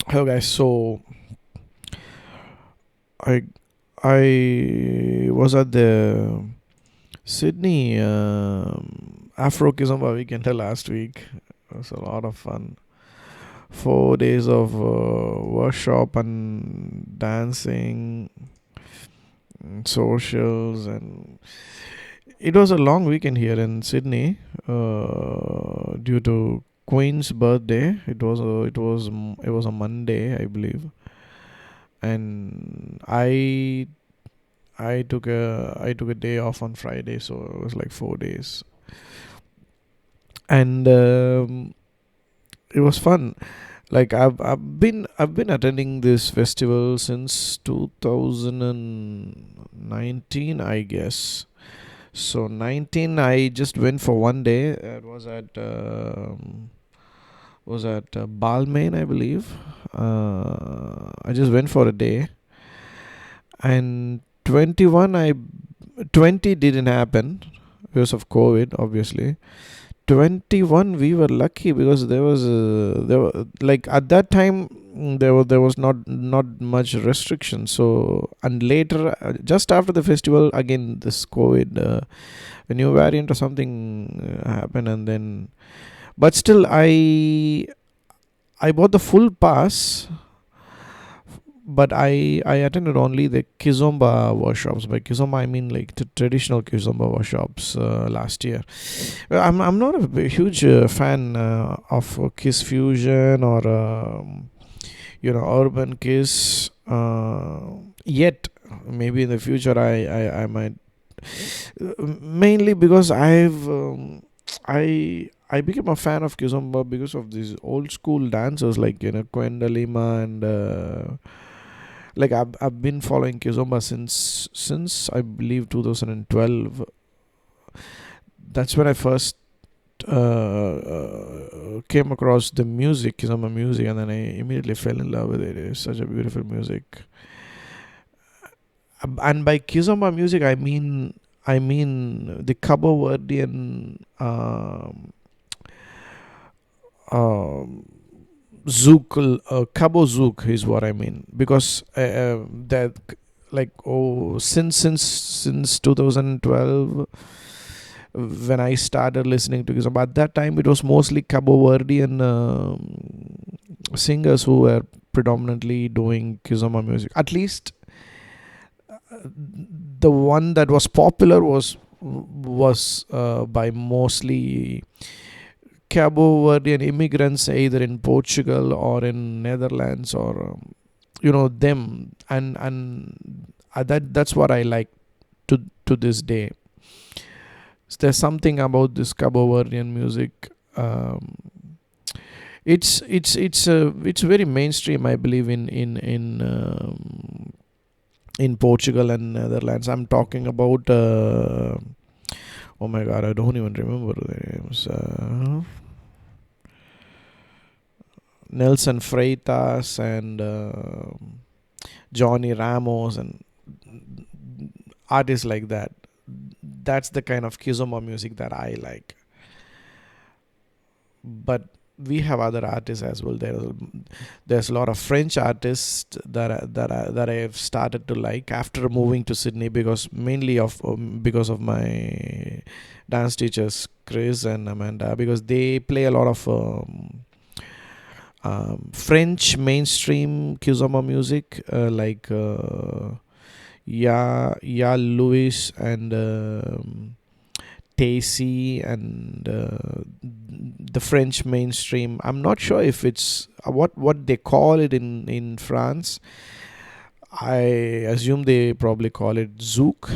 Hello guys, so I I was at the Sydney Afro Kizomba weekend last week. It was a lot of fun. 4 days of workshop and dancing, socials, and it was a long weekend here in Sydney due to Queen's birthday. It was a Monday, I believe, and I took a day off on Friday, so it was like 4 days, and it was fun. Like I've been attending this festival since 2019, I guess. So 19, I just went for one day. It was at Balmain, I believe. I just went for a day, and 21 I 20 didn't happen because of COVID, obviously. 21 we were lucky because there were, like, at that time, there was not much restriction. So, and later, just after the festival, again this COVID, a new variant or something happened, and then, but still, I bought the full pass, but I attended only the Kizomba workshops. By Kizomba, I mean like the traditional Kizomba workshops last year. I'm not a huge fan of Kiss Fusion or urban Kiss yet. Maybe in the future I might, mainly because I became a fan of Kizomba because of these old school dancers like Kwenda Lima and like I've been following Kizomba since I believe 2012. That's when I first came across the music, Kizomba music, and then I immediately fell in love with it. It's such a beautiful music. And by Kizomba music, I mean the Cabo Verdean um, Zouk, Cabo Zouk is what I mean, because that, like, since 2012, when I started listening to Kizomba. At that time, it was mostly Cabo Verdean singers who were predominantly doing Kizomba music. At least the one that was popular was by mostly Cabo Verdean immigrants, either in Portugal or in Netherlands, or them, and that's what I like to this day. So there's something about this Cabo Verdean music. It's very mainstream, I believe, in Portugal and Netherlands. I'm talking about. Oh my God, I don't even remember the names. Nelson Freitas and Johnny Ramos and artists like that. That's the kind of Kizomba music that I like. But we have other artists as well. There's a lot of French artists that I have started to like after moving to Sydney, because mainly because of my dance teachers Chris and Amanda, because they play a lot of French mainstream Kizomba music, like Ya Louis and Tacy and the French mainstream. I'm not sure if it's what they call it in France. I assume they probably call it Zouk.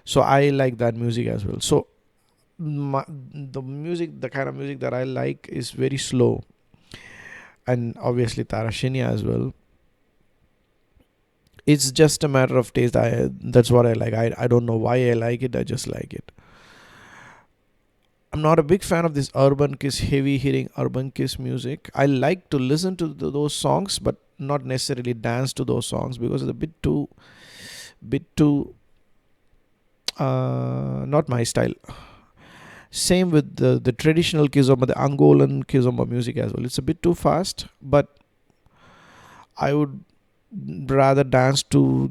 So I like that music as well. So the kind of music that I like is very slow, and obviously Tarashini as well. It's just a matter of taste. That's what I like. I don't know why I like it. I just like it. I'm not a big fan of this urban kiss, heavy hitting urban kiss music. I like to listen to those songs, but not necessarily dance to those songs, because it's a bit too not my style. Same with the traditional Kizomba, the Angolan Kizomba music as well. It's a bit too fast, but I would rather dance to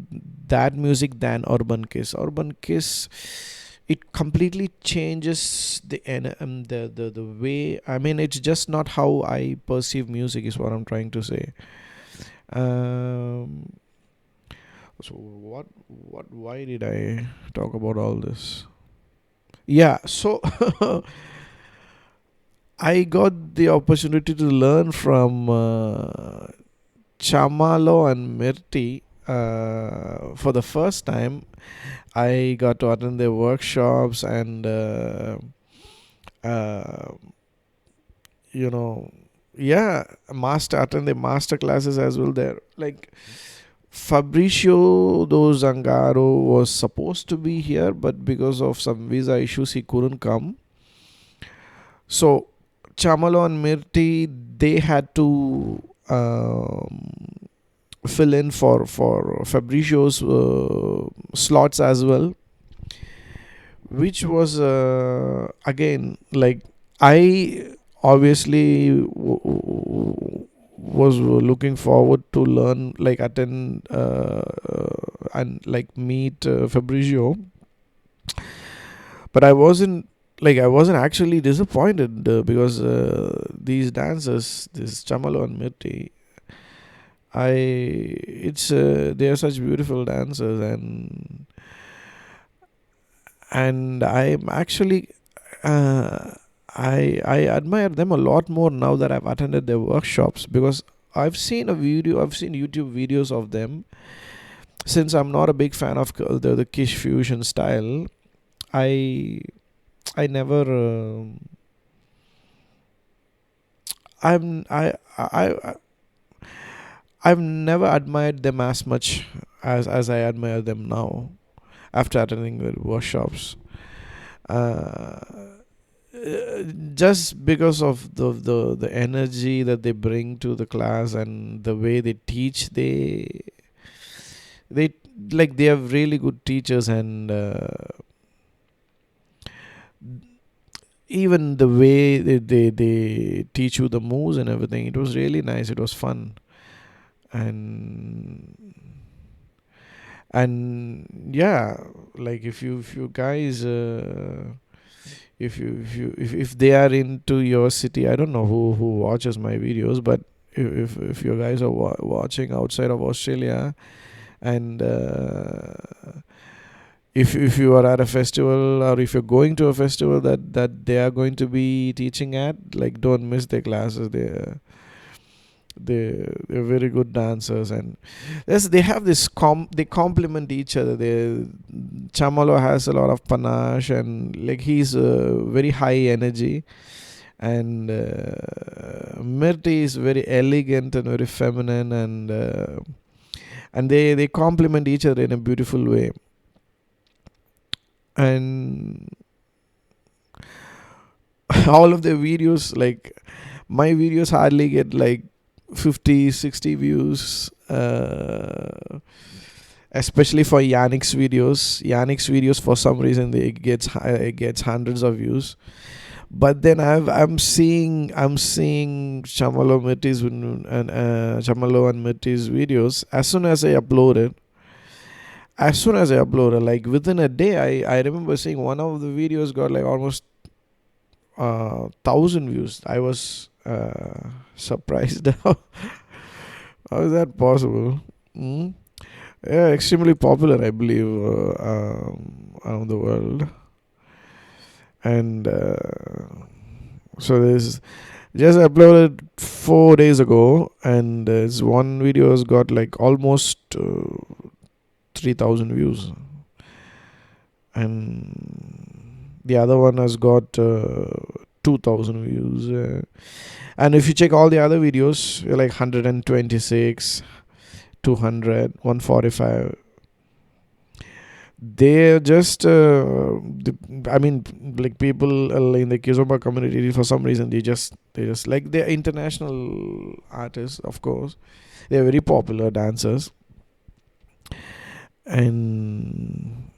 that music than urban kiss. Urban kiss, it completely changes the way. I mean, it's just not how I perceive music. Is what I'm trying to say. Um, so what? Why did I talk about all this? Yeah. So I got the opportunity to learn from Chamalo and Mirty for the first time. I got to attend their workshops and uh, you know, yeah, master attend the master classes as well. There, like Fabricio do Zangaro was supposed to be here, but because of some visa issues, he couldn't come. So Chamalo and Mirti, they had to fill in for Fabricio's slots as well, which was again, like, I obviously was looking forward to learn, like attend and like meet Fabricio, but I wasn't actually disappointed because these dancers, this Chamalo and Mirti, they are such beautiful dancers, and I'm actually I admire them a lot more now that I've attended their workshops, because I've seen YouTube videos of them. Since I'm not a big fan of the Kish fusion style, I I never I'm I I've never admired them as much as I admire them now after attending the workshops. Uh, just because of the energy that they bring to the class and the way they teach, they like they have really good teachers, and even the way they teach you the moves and everything, it was really nice, it was fun. And and yeah, like if you guys if they are into your city, I don't know who watches my videos, but if you guys are watching outside of Australia, and if you are at a festival, or if you're going to a festival that they are going to be teaching at, like, don't miss their classes. They're very good dancers, and they have this they complement each other. Chamalo has a lot of panache, and like he's very high energy, and Mirti is very elegant and very feminine, and they complement each other in a beautiful way. And all of their videos, like, my videos hardly get like 50, 60 views, especially for Yannick's videos, for some reason it gets hundreds of views. But then I'm seeing Chamalo Mirty's and Chamalo and Mirty's videos. As soon as I uploaded, like within a day, I remember seeing one of the videos got like almost 1,000 views. I was surprised. How is that possible? Mm? Yeah, extremely popular, I believe, around the world. And so there's just uploaded 4 days ago, and this one video has got like almost 3,000 views, and the other one has got 2,000 views. And if you check all the other videos, you're like 126, 200, 145. They're just I mean, like, people in the Kizomba community, for some reason, they just like, they're international artists, of course. They're very popular dancers, and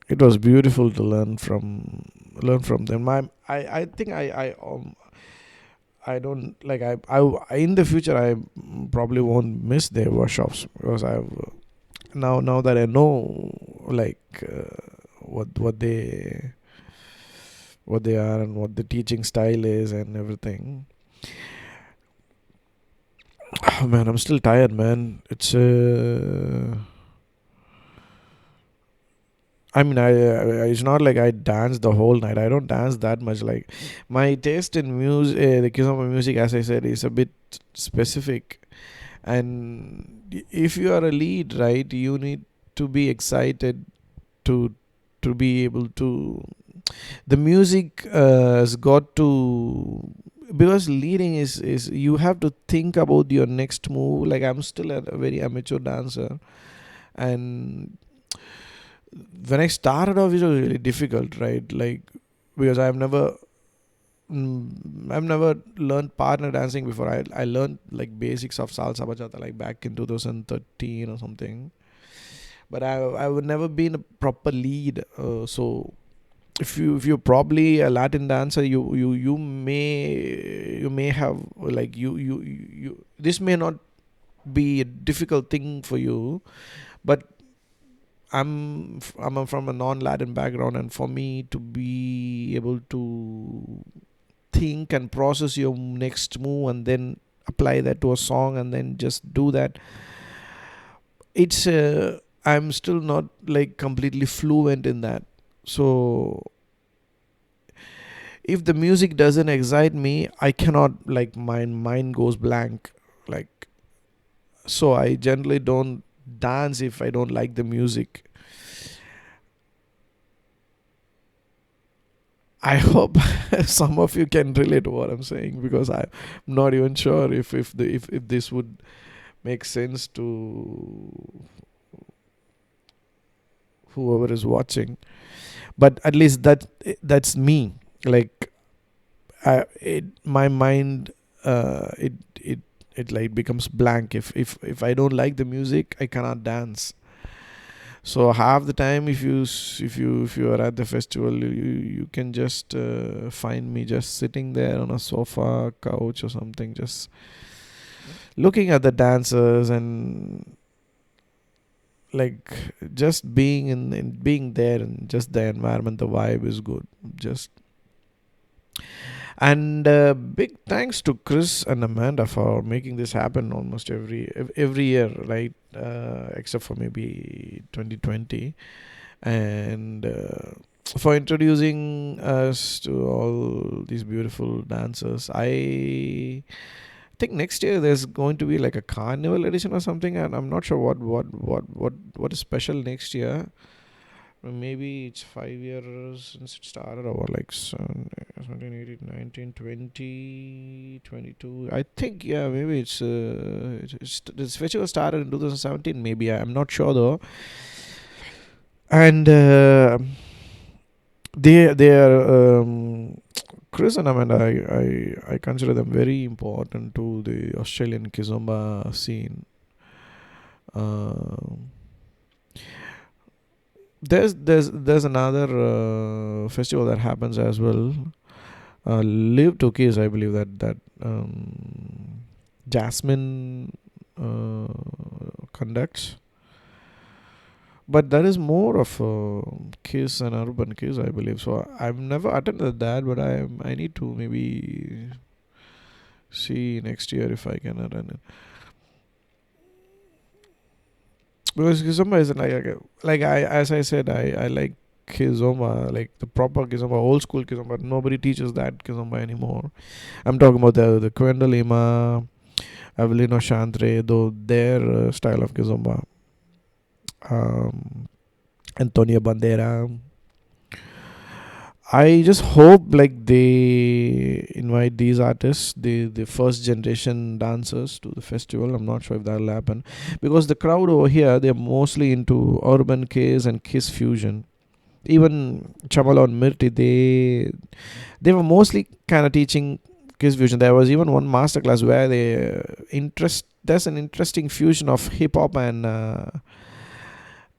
it was beautiful to learn from learn from them. I think I don't like in the future I probably won't miss their workshops, because I've now that I know like what they are and what the teaching style is and everything. Oh man, I'm still tired, man. I mean, it's not like I dance the whole night. I don't dance that much. Like, my taste in music, the Kizomba music, as I said, is a bit specific. And if you are a lead, right, you need to be excited to be able to. The music has got to, because leading is you have to think about your next move. Like, I'm still a very amateur dancer, and when I started off, it was really difficult, right? Like, because I've never learned partner dancing before. I learned like basics of salsa bachata like back in 2013 or something. But I would never been a proper lead. So if you're probably a Latin dancer, you may have like you this may not be a difficult thing for you, but I'm from a non-Latin background, and for me to be able to think and process your next move and then apply that to a song and then just do that, it's I'm still not like completely fluent in that. So if the music doesn't excite me, I cannot, like, my mind goes blank, like, so I generally don't dance if I don't like the music. I hope some of you can relate to what I'm saying, because I'm not even sure if this would make sense to whoever is watching. But at least that's me. Like, my mind, it like becomes blank if I don't like the music. I cannot dance. So half the time, if you are at the festival, you can just find me just sitting there on a sofa, couch, or something, just looking at the dancers, and like just being in being there, and just the environment, the vibe is good. Just And big thanks to Chris and Amanda for making this happen almost every year, right? Except for maybe 2020, and for introducing us to all these beautiful dancers. I think next year there's going to be like a carnival edition or something, and I'm not sure what is special next year. Maybe it's 5 years since it started, or like 17, 18, 19, 20, 22. I think, yeah, maybe this festival started in 2017. Maybe I'm not sure though. And they are Chris and Amanda. I consider them very important to the Australian Kizomba scene. There's another festival that happens as well. Live to Kiss, I believe that Jasmine conducts, but that is more of a Kiss and urban Kiss, I believe. So I've never attended that, but I need to maybe see next year if I can attend it. Because Kizomba is like I as I said, I like Kizomba, like the proper Kizomba, old school Kizomba. Nobody teaches that Kizomba anymore. I'm talking about the Quenda Lima, Avelino Chantre, though their style of Kizomba. Antonio Bandera. I just hope like they invite these artists, the first generation dancers, to the festival. I'm not sure if that'll happen, because the crowd over here, they're mostly into urban Kiss and Kiss fusion. Even Chamalo and Mirty, they were mostly kind of teaching Kiss fusion. There was even one masterclass where there's an interesting fusion of hip hop and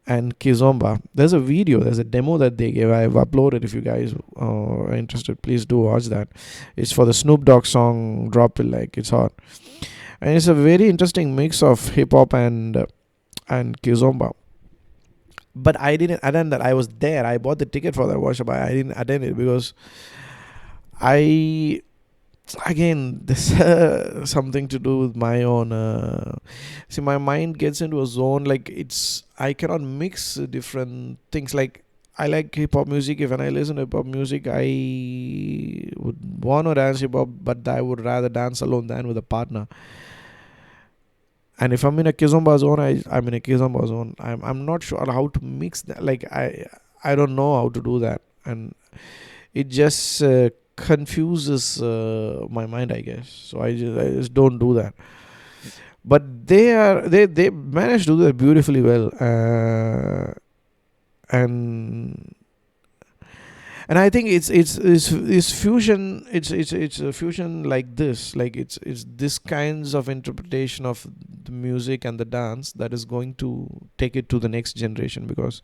and Kizomba. There's a video, there's a demo that they gave. I've uploaded. If you guys are interested, please do watch that. It's for the Snoop Dogg song "Drop It Like It's Hot," and it's a very interesting mix of hip hop and Kizomba. But I didn't attend that. I was there. I bought the ticket for that workshop. I didn't attend it because I again this something to do with my own see, my mind gets into a zone, like it's I cannot mix different things. Like I like hip hop music. If when I listen to hip hop music, I would want to dance hip hop, but I would rather dance alone than with a partner. And if I'm in a kizomba zone, I'm in a kizomba zone. I'm not sure how to mix that. Like I don't know how to do that, and it just confuses my mind, I guess. So I just don't do that. But they managed to do that beautifully well, and I think it's fusion. It's a fusion like this. Like it's this kinds of interpretation of the music and the dance that is going to take it to the next generation, because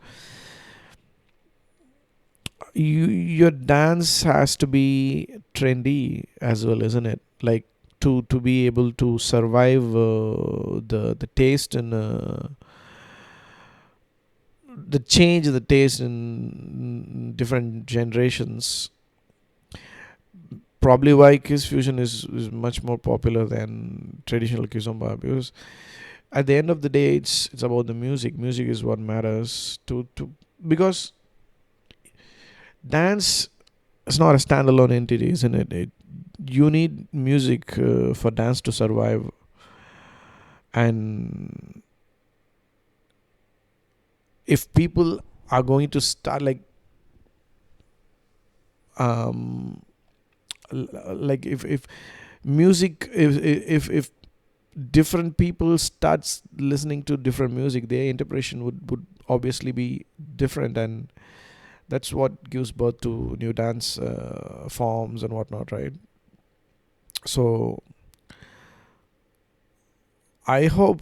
your dance has to be trendy as well, isn't it? Like to be able to survive the taste and the change of the taste in different generations. Probably why Kiss Fusion is much more popular than traditional Kizomba, because at the end of the day it's about the music. Music is what matters to because dance is not a standalone entity, isn't it? You need music for dance to survive, and if people are going to start um like if music if different people starts listening to different music, their interpretation would obviously be different, and that's what gives birth to new dance forms and whatnot, right? So I hope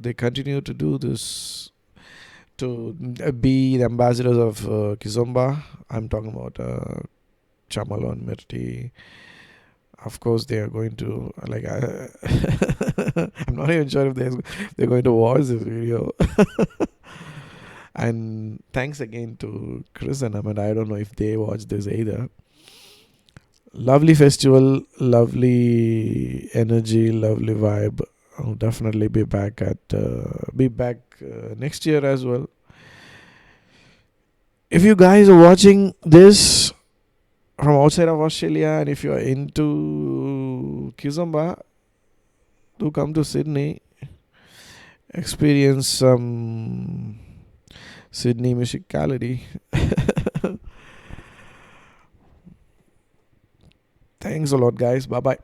they continue to do this, to be the ambassadors of Kizomba. I'm talking about Chamalo and Mirty. Of course, they are going to I'm not even sure if they're going to watch this video. And thanks again to Chris and Ahmed. I don't know if they watch this either. Lovely festival, lovely energy, lovely vibe. I'll definitely be back next year as well. If you guys are watching this from outside of Australia, and if you're into Kizomba, do come to Sydney, experience some Sydney musicality. Thanks a lot, guys. Bye bye.